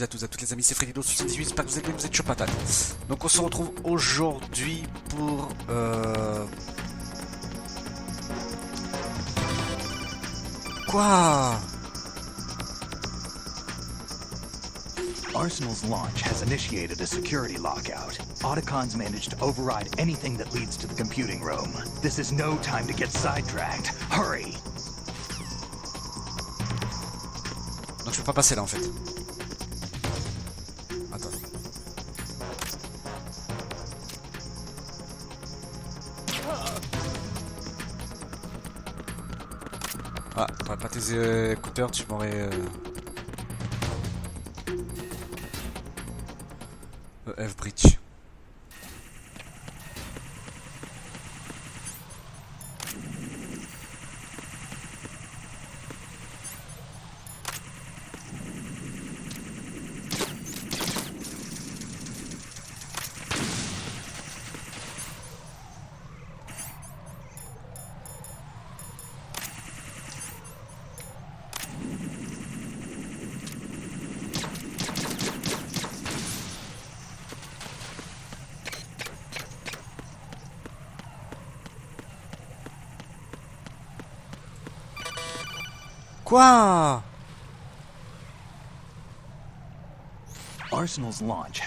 à tous, à toutes les amis, c'est Freddy78, j'espère que vous êtes bien, vous êtes chaud patate. Donc on se retrouve aujourd'hui pour... Quoi? Arsenal's launch has initiated a security lockout. Otacon's managed to override anything that leads to the computing room. This is no time to get sidetracked. Hurry! Donc je peux pas passer là en fait. Attends. Ah, t'aurais pas tes écouteurs, tu m'aurais... F-bridge. Quoi? Arsenal's launch.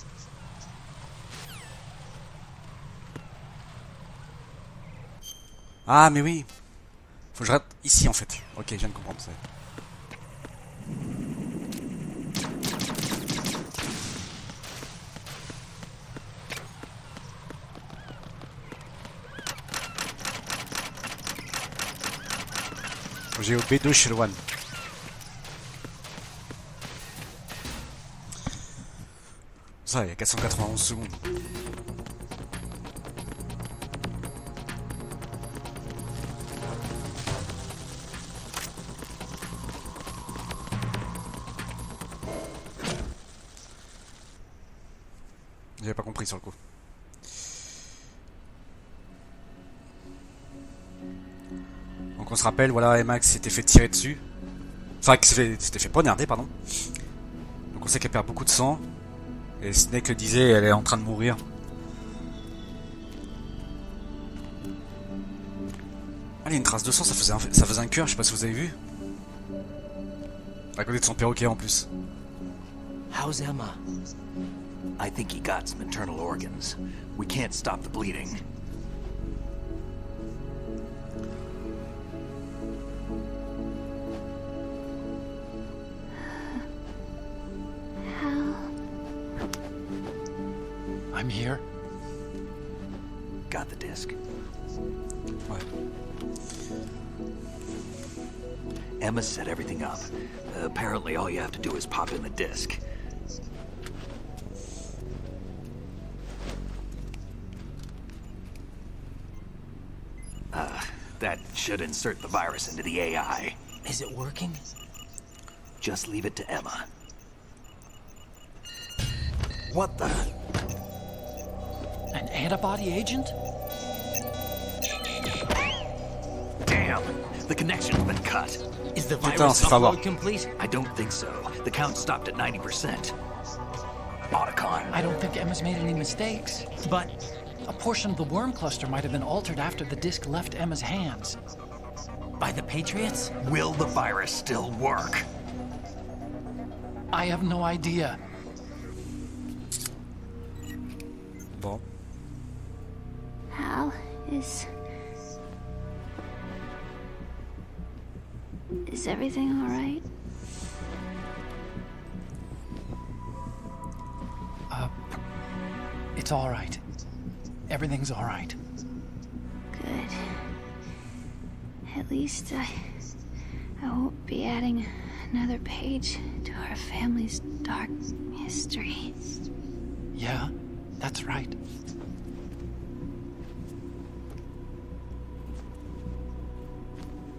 Ah mais oui. Faut que je rate ici en fait. Ok, je viens de comprendre ça. J'ai au B2 chez Loin. Ça, il y a 491 secondes. J'avais pas compris sur le coup. Donc on se rappelle, voilà, Max s'était fait tirer dessus. Enfin, s'était fait poignarder, pardon. Donc on sait qu'elle perd beaucoup de sang. Et Snake le disait, elle est en train de mourir. Ah, il y a une trace de sang, ça faisait un cœur, je sais pas si vous avez vu. À côté de son perroquet en plus. How's Emma? I think he got some internal organs. We can't stop the bleeding. I'm here. Got the disc. Ouais. Emma set everything up. Apparently all you have to do is pop in the disc. That should insert the virus into the AI. Is it working? Just leave it to Emma. What the? An antibody agent? Damn! The connection's been cut. Is the Putain, virus c'est pas bon. upload complete? I don't think so. The count stopped at 90%. Otacon. I don't think Emma's made any mistakes. But a portion of the worm cluster might have been altered after the disc left Emma's hands. By the Patriots? Will the virus still work? I have no idea. Bon. Hal, is everything all right? It's all right. Everything's all right. Good. At least I won't be adding another page to our family's dark history. Yeah, that's right.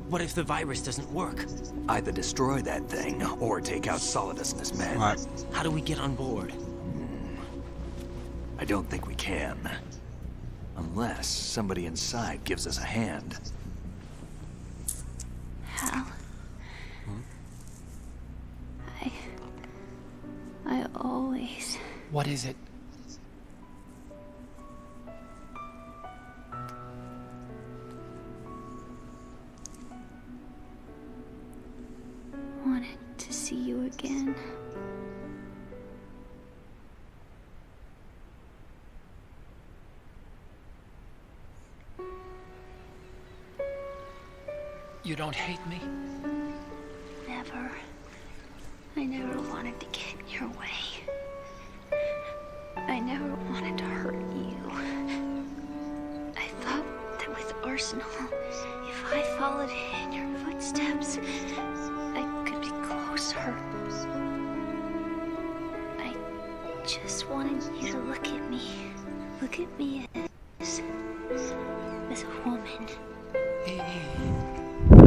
What if the virus doesn't work? Either destroy that thing, or take out Solidus and his men. Ouais. How do we get on board? I don't think we can. Unless somebody inside gives us a hand. Hal, I to always. What is it? Wanted to see you again. You don't hate me? Never. I never wanted to get in your way. I never wanted to hurt you. I thought that with Arsenal, if I followed in your footsteps, I could be closer. I just wanted you to look at me. Look at me as a woman.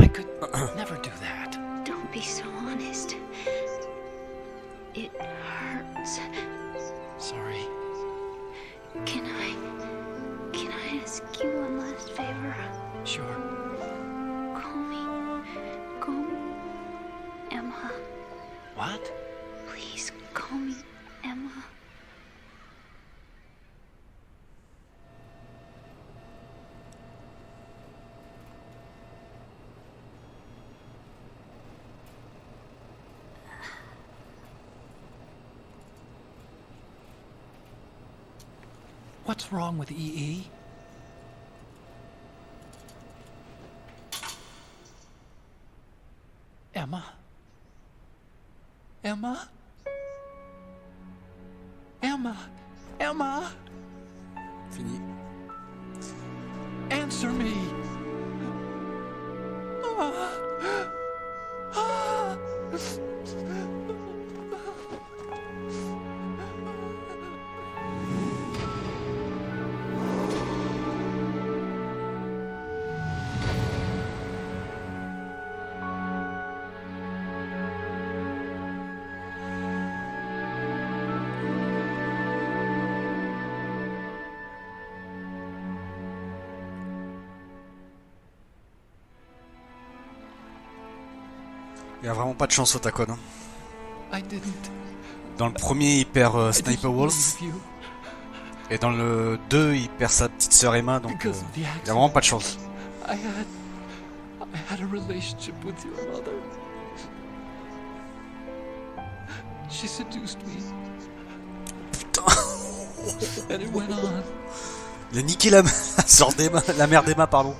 I could never do that. Don't be so honest. It hurts. Sorry. Can I ask you one last favor? Sure. Call me Emma. What? Please call me Emma. What's wrong with EE? Emma? Emma? Emma? Emma? Fini. Answer me! Ah. Ah. Il y a vraiment pas de chance Otacon. Hein. I didn't. Dans le premier, il perd Sniper Wolf. believe you Et dans le 2, il perd sa petite sœur Emma. Donc because of the il y a accident. vraiment pas de chance. I had a relationship with your mother. She seduced me. Putain. And it went on. Il a niqué la sœur d'Emma, la mère d'Emma, pardon.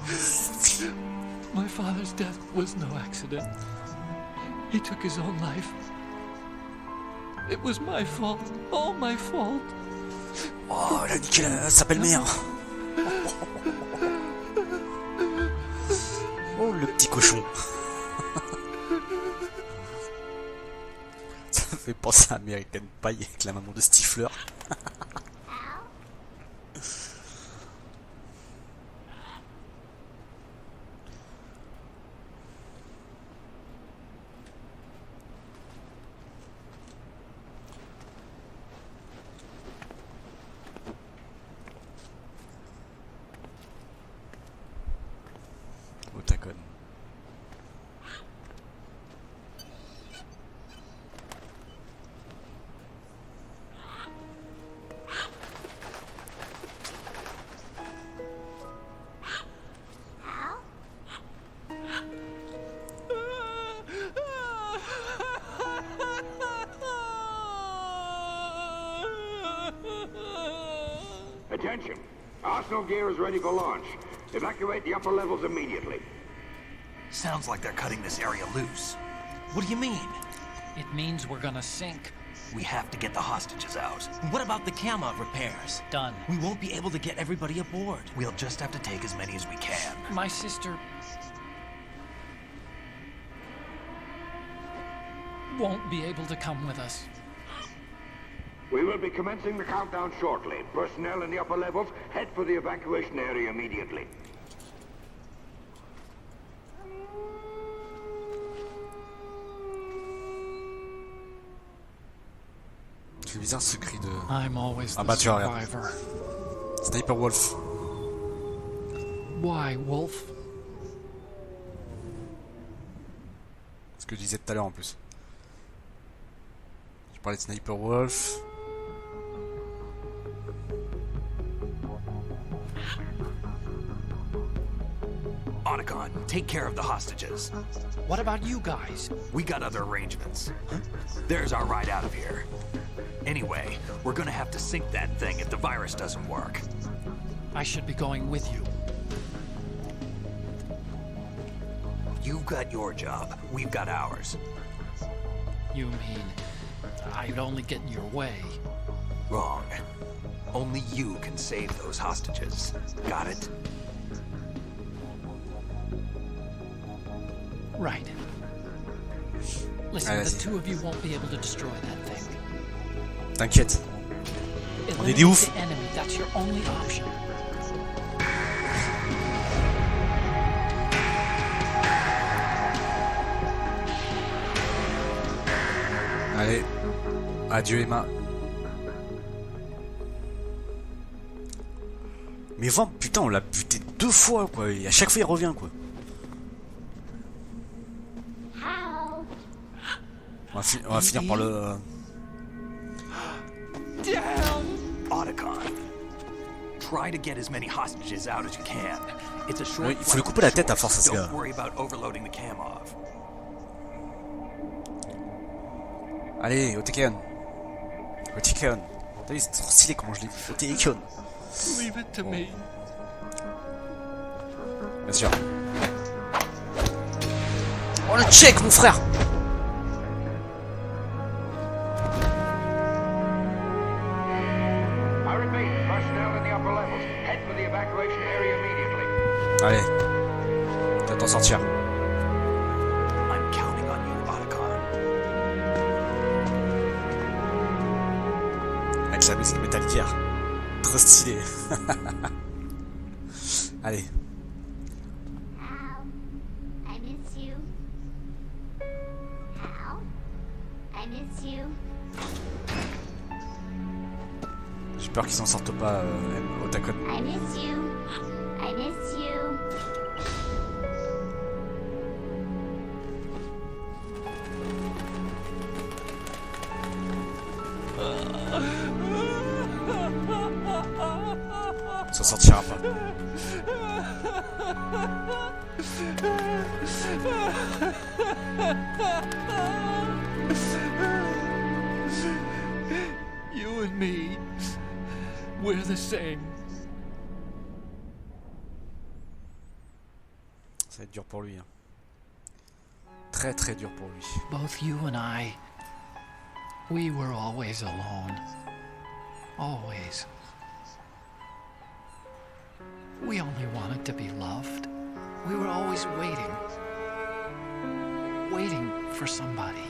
My father's death was no accident. He took his own life. It was my fault. All my fault. Oh, il a niqué sa belle-mère. Oh, le petit cochon. Ça me fait penser à American Pie avec la maman de Stifler. Otacon. Attention! Arsenal gear is ready for launch. Evacuate the upper levels immediately. Sounds like they're cutting this area loose. What do you mean? It means we're gonna sink. We have to get the hostages out. What about the camera repairs? Done. We won't be able to get everybody aboard. We'll just have to take as many as we can. My sister won't be able to come with us. We will be commencing the countdown shortly. Personnel in the upper levels, head for the evacuation area immediately. C'est bizarre ce cri de... I'm always Ah the bah tu regardes. survivor. Sniper Wolf. Why, Wolf? Ce que je disais tout à l'heure en plus. Je Je parlais de Sniper Wolf. Otacon, take care of the hostages. What about you guys? We got other arrangements. There's our ride out of here. Anyway, we're gonna have to sink that thing if the virus doesn't work. I should be going with you. You've got your job, we've got ours. You mean I'd only get in your way? Wrong. Only you can save those hostages. Got it? Right. Listen, the two of you won't be able to destroy that thing. T'inquiète. On est des oufs. The enemy, that's your only option. Allez. Adieu Emma. Mais Vamp, putain, on l'a buté 2 fois, quoi. Et à chaque fois, il revient, quoi. On va finir par le... Otacon. Try to get as many hostages out as you can. It's a short il faut lui couper la tête à force à ce gars. Don't worry about overloading the cam off. Allez, Otacon. Otacon. T'as vu, c'est trop stylé comment je l'ai dit. Otacon. Leave it to me. Bien sûr. Oh le check, mon frère. Allez, tu vas t'en sortir. I'm counting on you, Otacon. Avec la musique métallicaire. Trop stylé. Allez. I miss you. Hal, I miss you. J'ai peur qu'ils s'en sortent pas, Otacon. I miss you. I miss you. Il s'en sortira pas. You and me, we're the same. Ça va être dur pour lui. Hein. Très très dur pour lui. Both you and I, we were always alone. Always. We only wanted to be loved. We were always waiting. Waiting for somebody.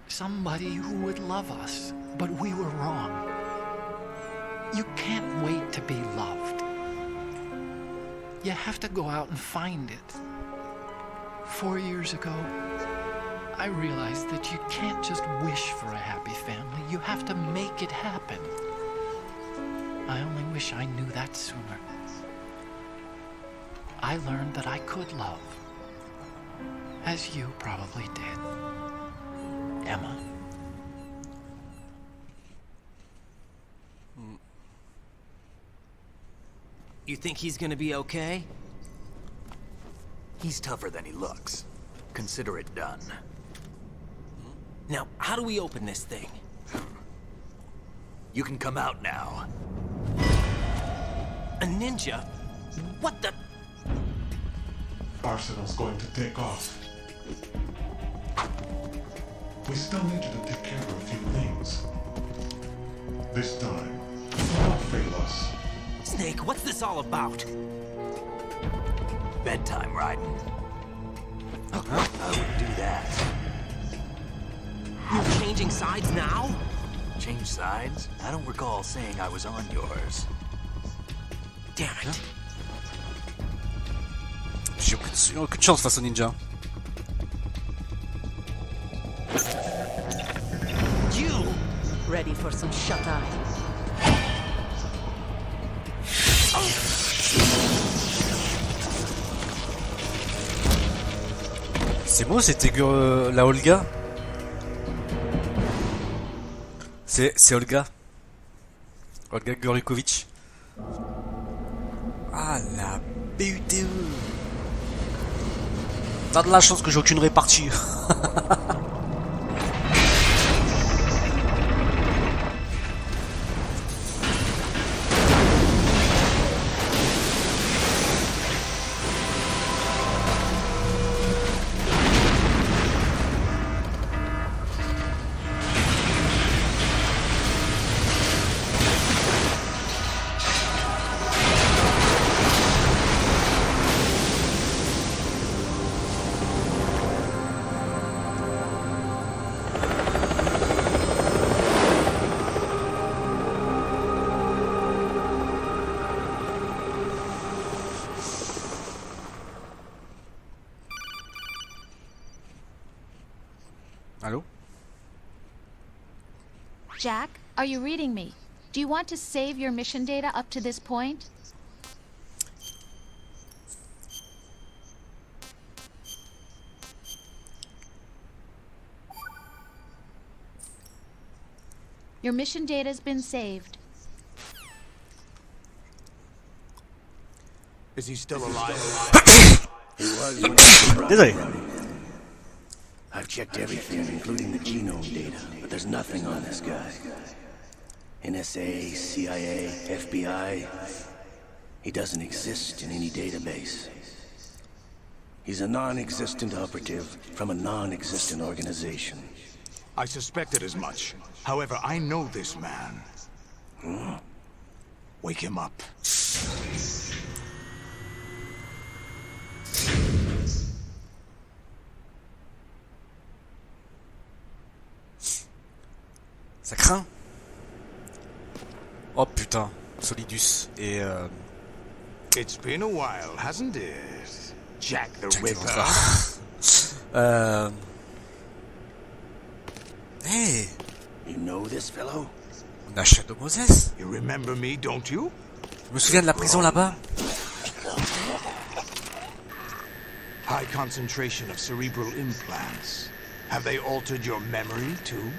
Somebody who would love us. But we were wrong. You can't wait to be loved. You have to go out and find it. 4 years ago, I realized that you can't just wish for a happy family. You have to make it happen. I only wish I knew that sooner. I learned that I could love, as you probably did, Emma. You think he's gonna be okay? He's tougher than he looks. Consider it done. Now, how do we open this thing? You can come out now. A ninja? What the? Arsenal's going to take off. We still need you to take care of a few things. This time, do not fail us. Snake, what's this all about? Bedtime riding. I wouldn't do that. You're changing sides now? Change sides? I don't recall saying I was on yours. Damn it. J'ai aucune chance face au ninja. You! Ready for some shut-eye? C'est beau, c'était la Olga. C'est Olga. Olga Gorikovic. Ah, la BUTE. T'as de la chance que j'ai aucune répartie. Allô? Jack, are you reading me? Do you want to save your mission data up to this point? Your mission data has been saved. Is he still alive? He was when he was Désolé. I've checked everything, including the genome data, but there's nothing on this guy. NSA, CIA, FBI. He doesn't exist in any database. He's a non-existent operative from a non-existent organization. I suspected as much. However, I know this man. Wake him up. Ça craint. Oh putain, Solidus et It's been a while, hasn't it? Jack the Jack Ripper. Hey, You know this fellow? on a Shadow Moses. You remember me, don't you? Je me souviens de la prison là-bas. High concentration of cerebral implants. Have they altered your memory too?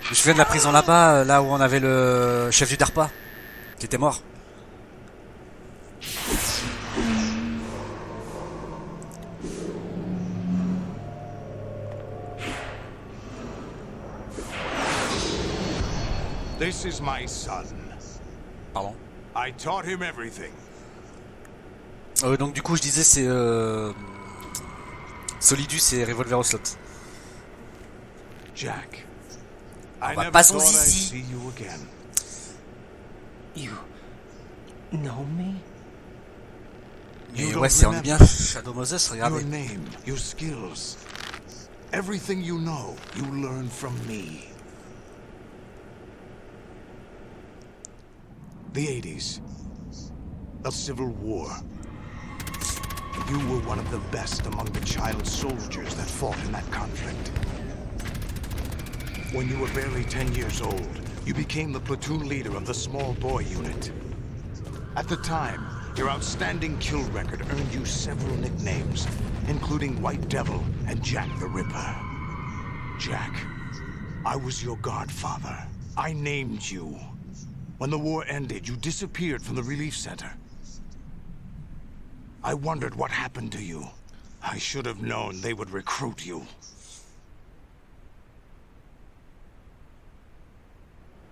Je me souviens de la prison là-bas, là où on avait le chef du DARPA, qui était mort. This is my son. Pardon. I taught him everything. Donc du coup je disais c'est Solidus et Revolver Ocelot. Jack. On I va never pas son thought I'd zizi. see you again. You know me? Et You ouais, don't c'est on est bien remember Shadow Moses, your regardez. name, your skills. Everything you know, you learn from me. The 80s. A civil war. You were one of the best among the child soldiers that fought in that conflict. When you were barely 10 years old, you became the platoon leader of the small boy unit. At the time, your outstanding kill record earned you several nicknames, including White Devil and Jack the Ripper. Jack, I was your godfather. I named you. When the war ended, you disappeared from the relief center. I wondered what happened to you. I should have known they would recruit you.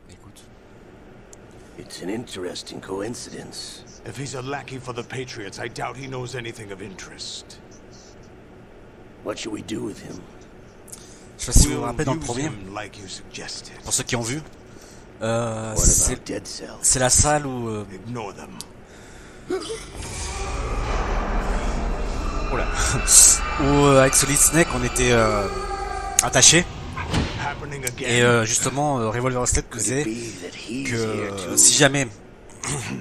Écoute. It's an interesting coincidence. If he's a lackey for the Patriots, I doubt he knows anything of interest. What should we do with him? Je sais pas si vous vous We'll rappelez dans le use premier, him like you suggested. pour ceux qui ont vu. What about Dead Cell? C'est la salle où Ignore them. oula, où avec Solid Snake on était attachés. Happening again. Et justement Revolver Ocelot disait que si jamais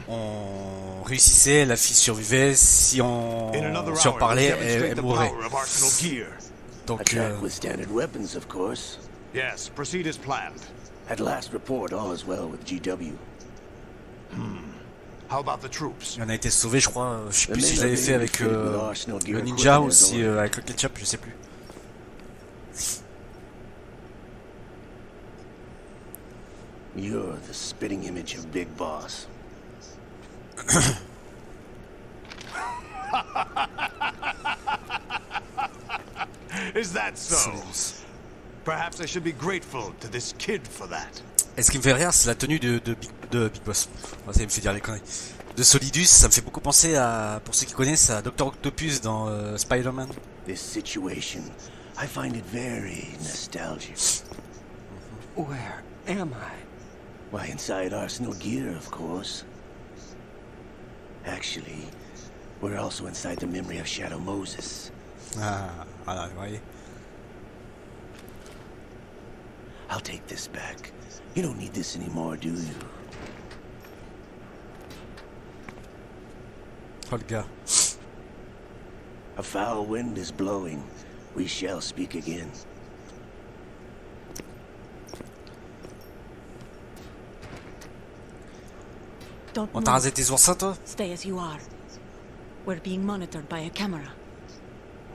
on réussissait, la fille survivait, si on parlait, elle mourrait. Donc Attack with standard weapons, of course. Yes, proceed as planned. At last report, all is well with GW. How about the troops? on a été sauvé, je crois. Je sais plus si je l'avais fait avec le ninja ou si avec le ketchup, je sais plus. You're the spitting image of Big Boss. Is that so? Perhaps I should be grateful to this kid for that. Et ce qui me fait rire, c'est la tenue de Big Boss. Enfin, ça me fait dire les conneries. De Solidus, ça me fait beaucoup penser à, pour ceux qui connaissent, à Dr. Octopus dans Spider-Man. This situation, I find it very nostalgic. Where am I? Why, inside Arsenal gear, of course. Actually, we're also inside the memory of Shadow Moses. Ah, voilà, vous voyez. I'll take this back. You don't need this anymore, do you? Oh, le gars. A foul wind is blowing. We shall speak again. Don't On t'a rasé move. tes oursins, toi? Stay as you are. We're being monitored by a camera.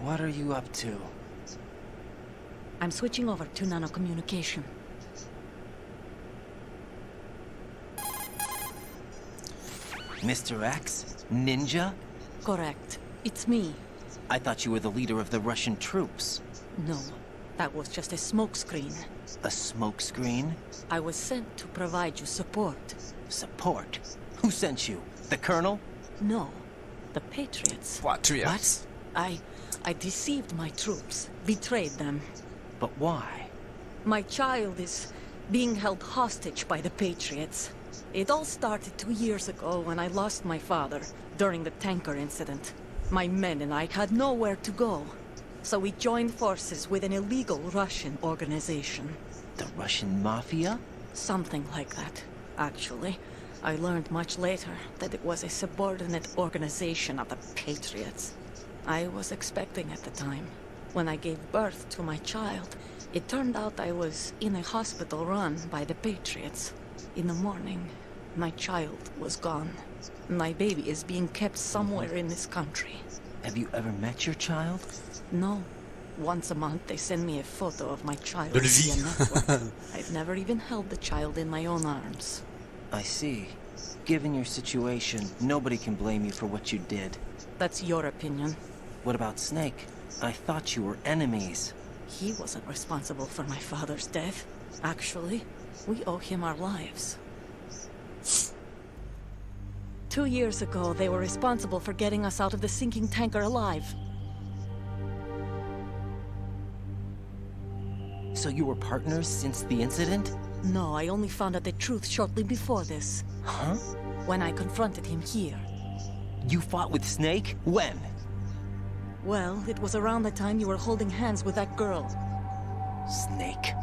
What are you up to? I'm switching over to nanocommunication. Mr. X? Ninja? Correct. It's me. I thought you were the leader of the Russian troops. No, that was just a smokescreen. A smokescreen? I was sent to provide you support. Support? Who sent you? The Colonel? No, the Patriots. Patriots. I deceived my troops, betrayed them. But why? My child is being held hostage by the Patriots. It all started 2 years ago when I lost my father during the tanker incident. My men and I had nowhere to go, so we joined forces with an illegal Russian organization. The Russian Mafia? Something like that, actually. I learned much later that it was a subordinate organization of the Patriots. I was expecting at the time. When I gave birth to my child, it turned out I was in a hospital run by the Patriots. In the morning, my child was gone. My baby is being kept somewhere in this country. Have you ever met your child? No. Once a month, they send me a photo of my child De via vie. network. I've never even held the child in my own arms. I see. Given your situation, nobody can blame you for what you did. That's your opinion. What about Snake? I thought you were enemies. He wasn't responsible for my father's death. Actually, we owe him our lives. 2 years ago, they were responsible for getting us out of the sinking tanker alive. So you were partners since the incident? No, I only found out the truth shortly before this. Huh? When I confronted him here. You fought with Snake? When? Well, it was around the time you were holding hands with that girl. Snake.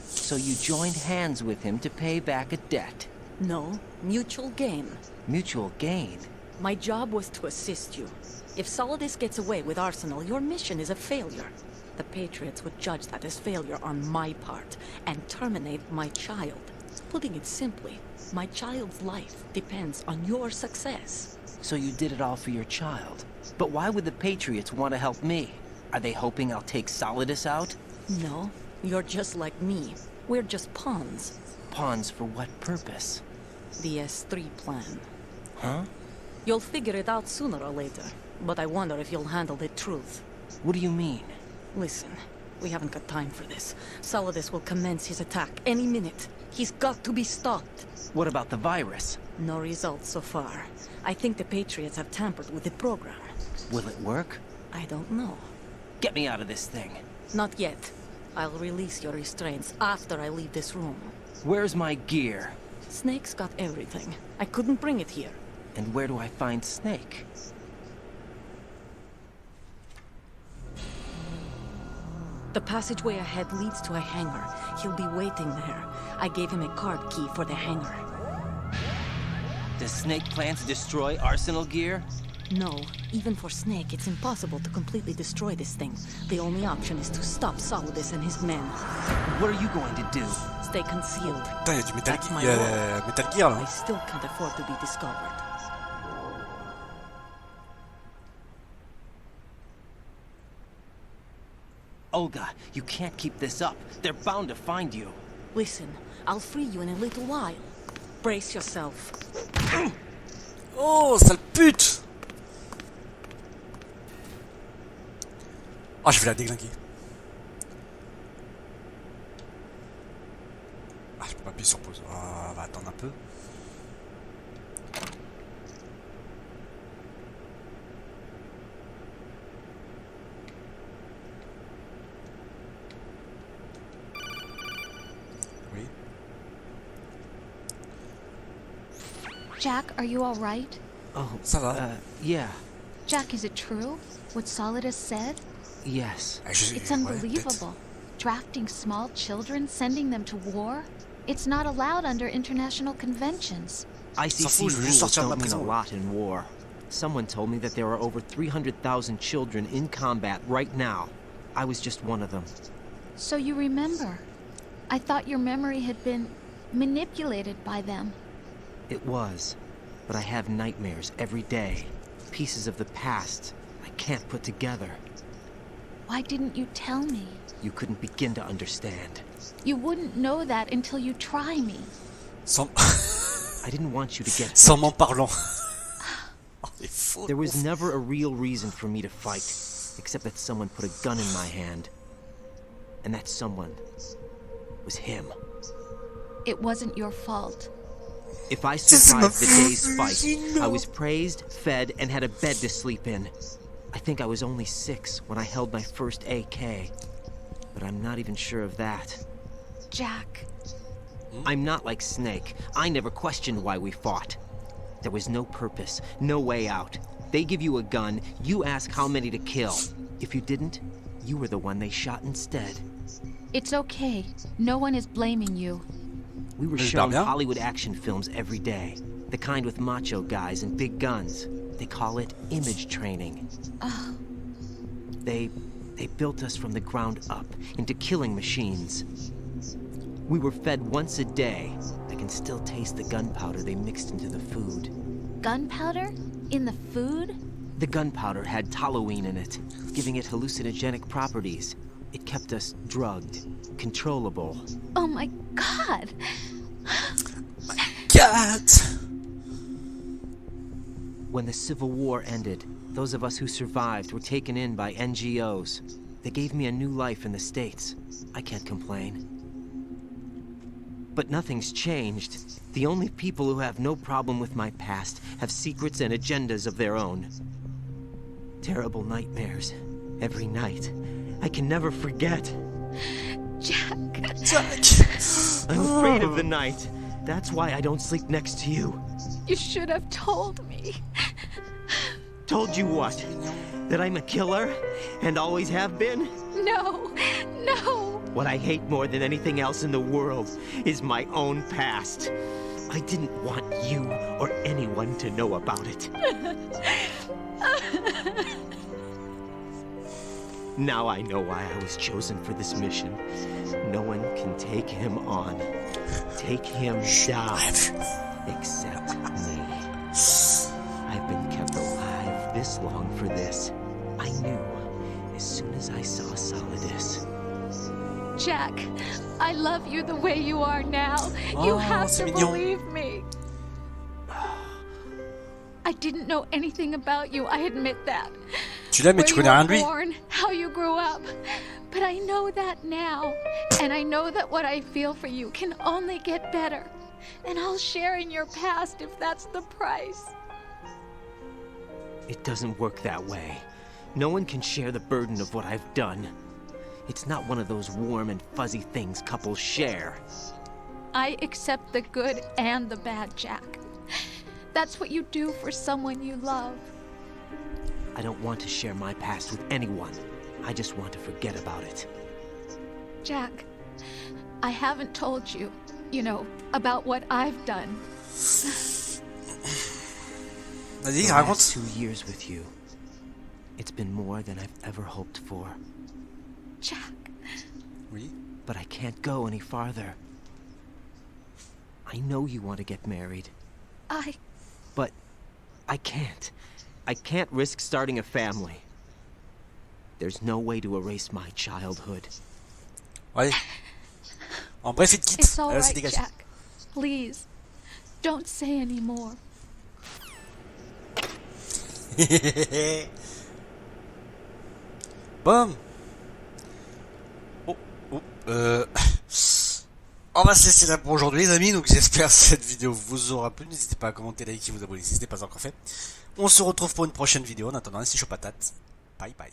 So you joined hands with him to pay back a debt? No, mutual gain. Mutual gain? My job was to assist you. If Solidus gets away with Arsenal, your mission is a failure. The Patriots would judge that as failure on my part, and terminate my child. Putting it simply, my child's life depends on your success. So you did it all for your child. But why would the Patriots want to help me? Are they hoping I'll take Solidus out? No, you're just like me. We're just pawns. Pawns for what purpose? The S3 plan. Huh? You'll figure it out sooner or later, but I wonder if you'll handle the truth. What do you mean? Listen, we haven't got time for this. Solidus will commence his attack any minute. He's got to be stopped. What about the virus? No results so far. I think the Patriots have tampered with the program. Will it work? I don't know. Get me out of this thing. Not yet. I'll release your restraints after I leave this room. Where's my gear? Snake's got everything. I couldn't bring it here. And where do I find Snake? The passageway ahead leads to a hangar. He'll be waiting there. I gave him a card key for the hangar. Does Snake plan to destroy Arsenal gear? No. Even for Snake, it's impossible to completely destroy this thing. The only option is to stop Solidus and his men. What are you going to do? Stay concealed. Putain, il y a du Metal, That's my il y a role. Metal Gear là. I still can't afford to be discovered. Olga, you can't keep this up. They're bound to find you. Listen, I'll free you in a little while. Brace yourself. Oh, sale pute! Oh, je vais la déglinguer. Ah, je peux pas appuyer sur pause. Oh, on va attendre un peu. Oui. Jack, are you all right? Oh, ça va. Yeah. Jack, is it true? What Solidus said? Yes. It's unbelievable. Drafting small children, sending them to war? It's not allowed under international conventions. ICC rules don't mean a lot in war. Someone told me that there are over 300,000 children in combat right now. I was just one of them. So you remember. I thought your memory had been manipulated by them. It was. But I have nightmares every day. Pieces of the past I can't put together. Why didn't you tell me? You couldn't begin to understand. You wouldn't know that until you try me. I didn't want you to get Sans m'en parlant. There was never a real reason for me to fight, except that someone put a gun in my hand. And that someone was him. It wasn't your fault. If I survived the day's fight, I was praised, fed, and had a bed to sleep in. I think I was only 6 when I held my first AK. But I'm not even sure of that. Jack. I'm not like Snake. I never questioned why we fought. There was no purpose, no way out. They give you a gun, you ask how many to kill. If you didn't, you were the one they shot instead. It's okay. No one is blaming you. We were shown Hollywood action films every day. The kind with macho guys and big guns. They call it image training. They built us from the ground up into killing machines. We were fed once a day. I can still taste the gunpowder they mixed into the food. Gunpowder? In the food? The gunpowder had toluene in it, giving it hallucinogenic properties. It kept us drugged, controllable. Oh my God! God! When the Civil War ended, those of us who survived were taken in by NGOs. They gave me a new life in the States. I can't complain. But nothing's changed. The only people who have no problem with my past have secrets and agendas of their own. Terrible nightmares. Every night. I can never forget. Jack. I'm afraid of the night. That's why I don't sleep next to you. You should have told me. Told you what? That I'm a killer? And always have been? No, no. What I hate more than anything else in the world is my own past. I didn't want you or anyone to know about it. Now I know why I was chosen for this mission. No one can take him on. Take him down. Except me. I've been kept alive this long for this. I knew as soon as I saw Solidus. Jack, I love you the way you are now. You have to believe me. I didn't know anything about you, I admit that. Tu l'aimes mais tu connais rien de lui. Born, how you grew up. But I know that now. And I know that what I feel for you can only get better. And I'll share in your past if that's the price. It doesn't work that way. No one can share the burden of what I've done. It's not one of those warm and fuzzy things couples share. I accept the good and the bad, Jack. That's what you do for someone you love. I don't want to share my past with anyone. I just want to forget about it. Jack, I haven't told you, about what I've done. The last 2 years with you, it's been more than I've ever hoped for. Jack. Oui? But I can't go any farther. I know you want to get married. But I can't. I can't risk starting a family. There's no way to erase my childhood. Ouais. En bref, il te quitte. It's all C'est right, dégagé. Jack. Please, don't say any more. Bon. On va se laisser là pour aujourd'hui les amis, donc j'espère que cette vidéo vous aura plu, n'hésitez pas à commenter, liker, vous abonner si ce n'est pas encore fait. On se retrouve pour une prochaine vidéo, en attendant, c'est chaud patate, bye bye.